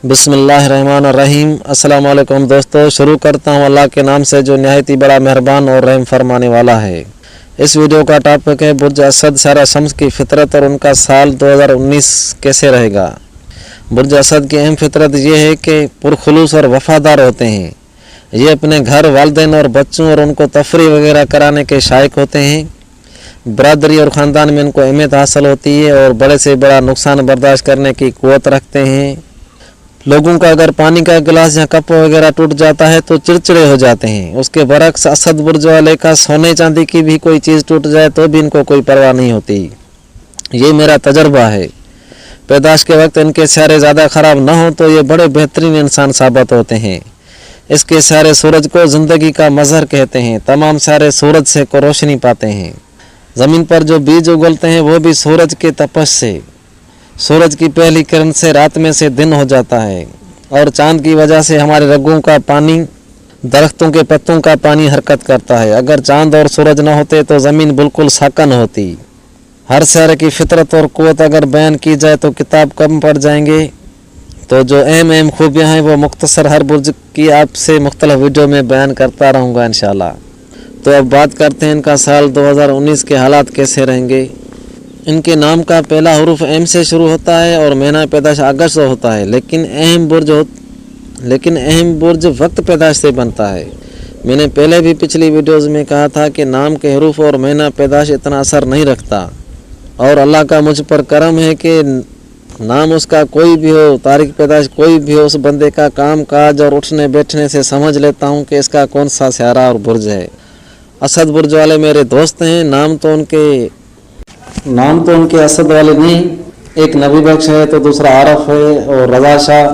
बिस्मिल्लाहिर्रहमानिर्रहीम। अस्सलाम वालेकुम दोस्तों, शुरू करता हूँ अल्लाह के नाम से जो नहायत ही बड़ा मेहरबान और रहम फरमाने वाला है। इस वीडियो का टॉपिक है बुर्ज असद सारा शम्स की फितरत और उनका साल 2019 कैसे रहेगा। बुर्ज असद की अहम फितरत ये है कि पुरखुलूस और वफादार होते हैं। ये अपने घर, वालिदैन और बच्चों और उनको तफरीह वगैरह कराने के शायक होते हैं। बरादरी और ख़ानदान में इनको अहमियत हासिल होती है और बड़े से बड़ा नुकसान बर्दाश्त करने की क़ुव्वत रखते हैं। लोगों का अगर पानी का गिलास या कप वगैरह टूट जाता है तो चिड़चिड़े हो जाते हैं। उसके बरक्स असद बुर्ज वाले का सोने चांदी की भी कोई चीज़ टूट जाए तो भी इनको कोई परवाह नहीं होती। ये मेरा तजर्बा है। पैदाश के वक्त इनके सारे ज़्यादा ख़राब ना हो तो ये बड़े बेहतरीन इंसान साबित होते हैं। इसके सारे सूरज को ज़िंदगी का मज़हर कहते हैं। तमाम सारे सूरज से को रोशनी पाते हैं। ज़मीन पर जो बीज उगलते हैं वो भी सूरज के तपश से। सूरज की पहली किरण से रात में से दिन हो जाता है और चांद की वजह से हमारे रगों का पानी, दरख्तों के पत्तों का पानी हरकत करता है। अगर चांद और सूरज न होते तो ज़मीन बिल्कुल साकन होती। हर शहर की फितरत और क़ुव्वत अगर बयान की जाए तो किताब कम पड़ जाएंगे। तो जो अहम खूबियाँ हैं वो मुख्तसर हर बुर्ज की आपसे मुख्तलिफ वीडियो में बयान करता रहूँगा इंशाल्लाह। तो अब बात करते हैं इनका साल 2019 के हालात कैसे रहेंगे। इनके नाम का पहला हरूफ एम से शुरू होता है और महीना पैदाश अगस्त से होता है, लेकिन अहम बुर्ज वक्त पैदाश से बनता है। मैंने पहले भी पिछली वीडियोस में कहा था कि नाम के हरूफ और महीना पैदाश इतना असर नहीं रखता और अल्लाह का मुझ पर करम है कि नाम उसका कोई भी हो, तारीख पैदाश कोई भी हो, उस बंदे का काम काज और उठने बैठने से समझ लेता हूँ कि इसका कौन सा सियारा और बुर्ज है। असद बुर्ज वाले मेरे दोस्त हैं। नाम तो उनके असद वाले नहीं, एक नबी बख्श है तो दूसरा आरफ है और रजा शाह।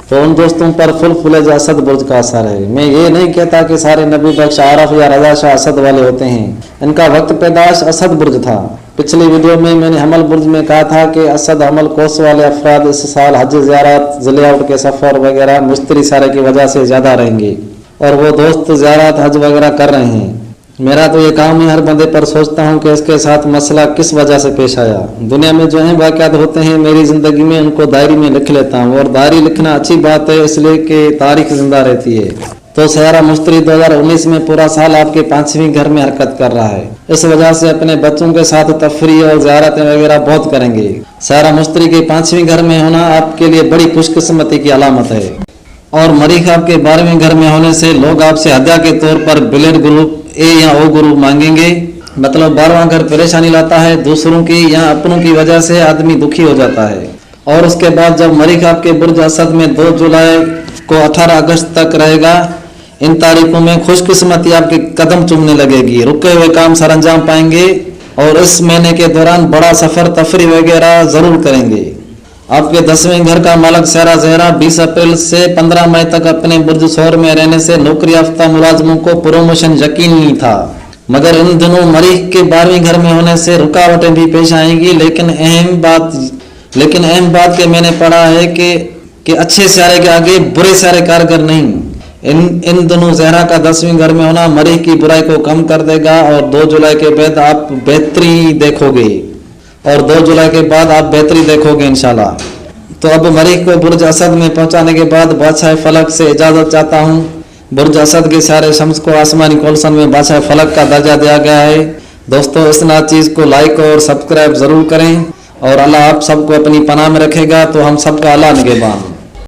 तो उन दोस्तों पर फुल फुलेज असद बुर्ज का असर है। मैं ये नहीं कहता कि सारे नबी बख्श आरफ या रजा शाह असद वाले होते हैं। इनका वक्त पैदाश असद बुर्ज था। पिछली वीडियो में मैंने हमल बुर्ज में कहा था कि असद हमल कोस वाले अफराद इस साल हज ज़ियारत, ज़िले के सफ़र वगैरह मुश्तरी सारे की वजह से ज़्यादा रहेंगे और वो दोस्त ज़ियारत हज वगैरह कर रहे हैं। मेरा तो ये काम ही हर बंदे पर सोचता हूँ कि इसके साथ मसला किस वजह से पेश आया। दुनिया में जो है वाक़यात होते हैं मेरी ज़िंदगी में, उनको डायरी में लिख लेता हूँ और डायरी लिखना अच्छी बात है इसलिए कि तारीख जिंदा रहती है। तो सयारा मुश्तरी 2019 में पूरा साल आपके 5वीं घर में हरकत कर रहा है। इस वजह से अपने बच्चों के साथ तफरीह और ज़ियारतें वगैरह बहुत करेंगे। सयारा मुश्तरी के 5वीं घर में होना आपके लिए बड़ी खुशकिस्मती की अलामत है और मरीख आपके 12वें घर में होने से लोग आपसे हदिया के तौर पर ब्लड ग्रुप ए या ओ ग्रुप मांगेंगे। मतलब 12वां घर परेशानी लाता है, दूसरों की या अपनों की वजह से आदमी दुखी हो जाता है। और उसके बाद जब मरीख आपके बुर्ज असद में 2 जुलाई को 18 अगस्त तक रहेगा, इन तारीखों में खुशकिस्मती आपके कदम चूमने लगेगी। रुके हुए काम सर अंजाम पाएंगे और इस महीने के दौरान बड़ा सफ़र तफरी वगैरह ज़रूर करेंगे। आपके 10वें घर का मालक सयारा ज़हरा 20 अप्रैल से 15 मई तक अपने बुर्ज शोर में रहने से नौकरी याफ्ता मुलाजमों को प्रोमोशन यकीनी था। मगर इन दिनों मरीख के 12वें घर में होने से रुकावटें भी पेश आएंगी। लेकिन अहम बात के मैंने पढ़ा है कि अच्छे सियारे के आगे बुरे सियारे कारगर नहीं। इन दिनों ज़हरा का 10वें घर में होना मरीख की बुराई को कम कर देगा और 2 जुलाई के बाद आप बेहतरी देखोगे इंशाल्लाह। तो अब मरीख को बुर्ज असद में पहुंचाने के बाद बादशाह फलक से इजाज़त चाहता हूं। बुर्ज असद के सारे शम्स को आसमानी कोलसन में बादशाह फलक का दर्जा दिया गया है। दोस्तों, इस चीज़ को लाइक और सब्सक्राइब ज़रूर करें और अल्लाह आप सबको अपनी पनाह में रखेगा। तो हम सबका अल्लाह निगहबान।